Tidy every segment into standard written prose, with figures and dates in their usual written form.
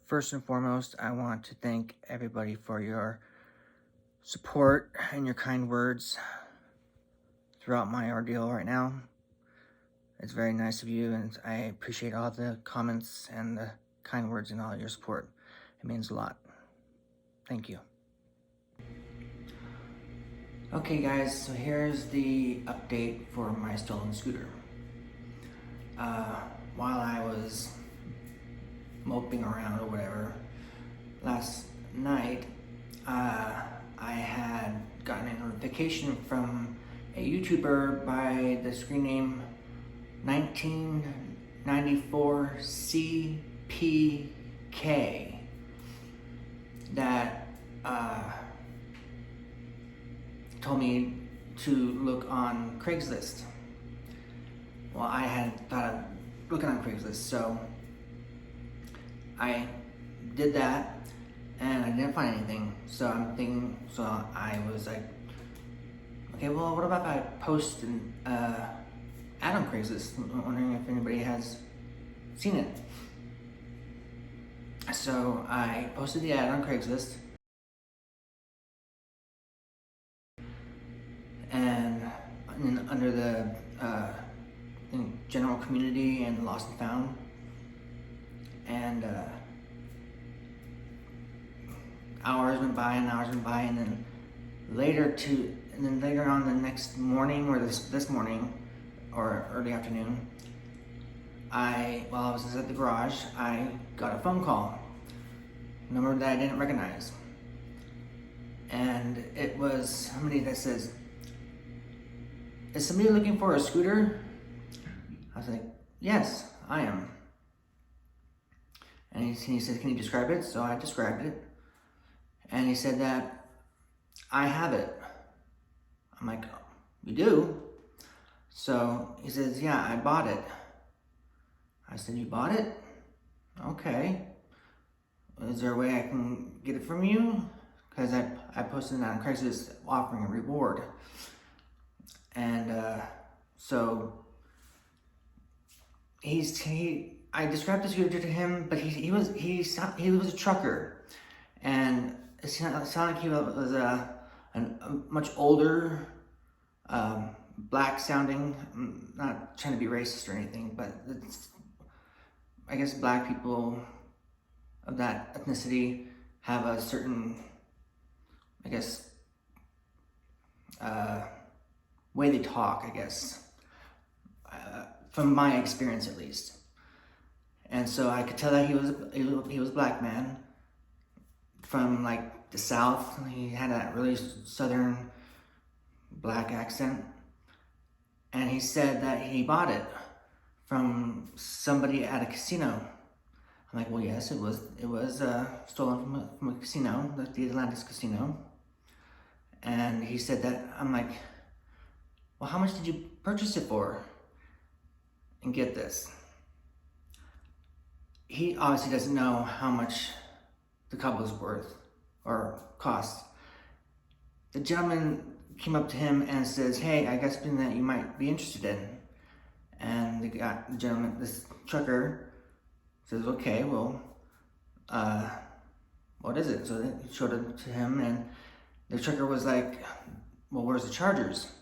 First and foremost, I want to thank everybody for your support and your kind words throughout my ordeal right now. It's very nice of you, and I appreciate all the comments and the kind words and all your support. It means a lot. Thank you. Okay guys, so here's the update for my stolen scooter. While I was moping around or whatever, last night, I had gotten a notification from a YouTuber by the screen name 1994CPK that told me to look on Craigslist. Well, I had thought of looking on Craigslist, so I did that and I didn't find anything. So I was like, okay, well, what about if I post an ad on Craigslist? I'm wondering if anybody has seen it. So I posted the ad on Craigslist, and under the general community and lost and found, and hours went by, and then later on the next morning, or this morning or early afternoon, while I was at the garage, I got a phone call, a number that I didn't recognize, and it was somebody that says, "Is somebody looking for a scooter?" I was like, "Yes, I am." And he said, "Can you describe it?" So I described it. And he said that I have it. I'm like, "Oh, you do?" So he says, "Yeah, I bought it." I said, "You bought it? Okay. Is there a way I can get it from you?" Because I posted that on Craigslist offering a reward. And so I described the scooter to him, but he was a trucker, and it sounded like he was a much older, black sounding. I'm not trying to be racist or anything, but I guess black people of that ethnicity have a certain, I guess, way they talk, I guess, from my experience at least. And so I could tell that he was a black man from like the South. He had that really southern black accent. And he said that he bought it from somebody at a casino. I'm like, well, yes, it was stolen from a casino, the Atlantis casino. And he said that. I'm like, well, how much did you purchase it for? And get this, he obviously doesn't know how much the Kaabo is worth or cost. The gentleman came up to him and says, "Hey, I got something that you might be interested in." And this trucker says, "Okay, well, what is it?" So he showed it to him, and the trucker was like, "Well, where's the chargers?"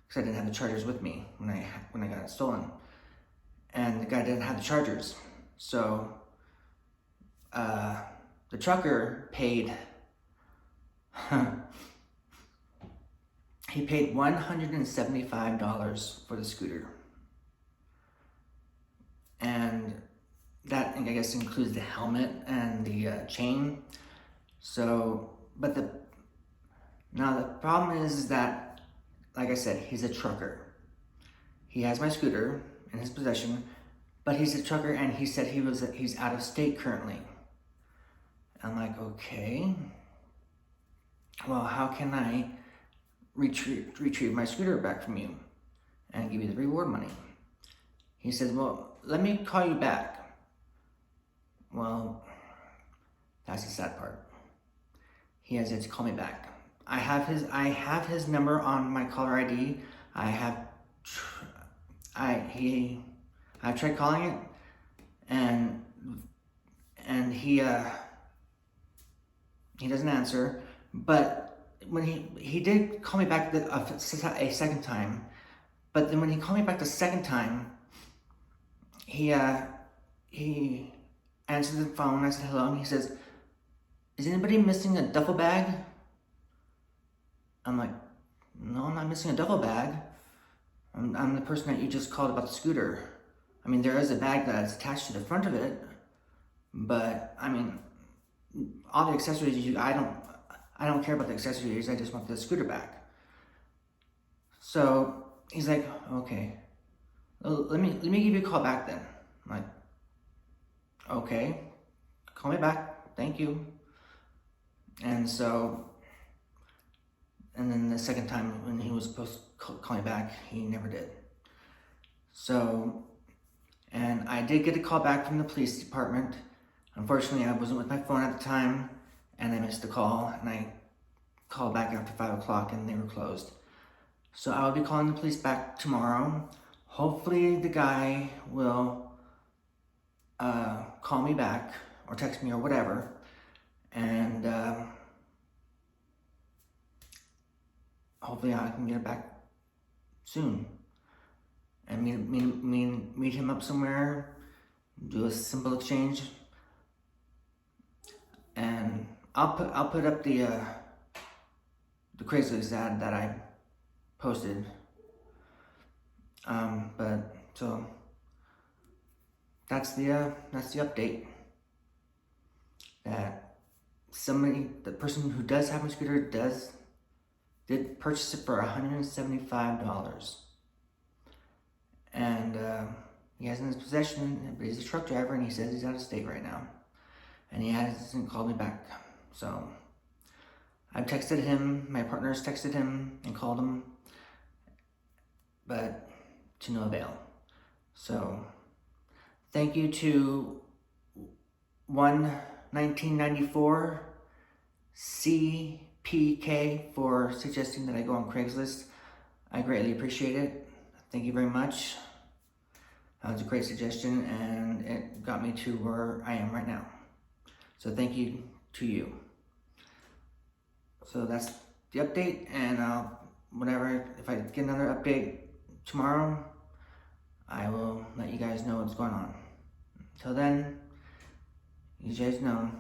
Because I didn't have the chargers with me when I got it stolen. And the guy didn't have the chargers. So the trucker paid, he paid $175 for the scooter. And that, I guess, includes the helmet and the chain. So, now the problem is that, like I said, he's a trucker. He has my scooter in his possession, but he's a trucker, and he said he's out of state currently. I'm like, okay, well, how can I retrieve my scooter back from you and give you the reward money? He says, well, let me call you back. Well, that's the sad part. He has yet to call me back. I have his number on my caller ID. I've tried calling it, and he doesn't answer. But when he did call me back a second time, but then when he called me back the second time, he answered the phone. I said hello, and he says, "Is anybody missing a duffel bag?" I'm like, "No, I'm not missing a duffel bag. I'm the person that you just called about the scooter. I mean, there is a bag that's attached to the front of it, but I mean, all the accessories I don't care about the accessories. I just want the scooter back." So he's like, "Okay, let me give you a call back then." I'm like, "Okay, call me back. Thank you." And then the second time when he was supposed to call me back, he never did. So, and I did get a call back from the police department. Unfortunately, I wasn't with my phone at the time, and I missed the call, and I called back after 5 o'clock, and they were closed. So I will be calling the police back tomorrow. Hopefully the guy will call me back, or text me, or whatever, and hopefully I can get it back soon, and meet him up somewhere, do a simple exchange, and I'll put up the Craigslist ad that I posted. But so that's the update. That the person who does have my scooter did purchase it for $175, and he has it in his possession. But he's a truck driver, and he says he's out of state right now, and he hasn't called me back. So I've texted him. My partner's texted him and called him, but to no avail. So thank you to 1994 CPK for suggesting that I go on Craigslist. I greatly appreciate it. Thank you very much. That was a great suggestion, and it got me to where I am right now. So thank you to you. So that's the update, and if I get another update tomorrow, I will let you guys know what's going on. Until then, you guys know.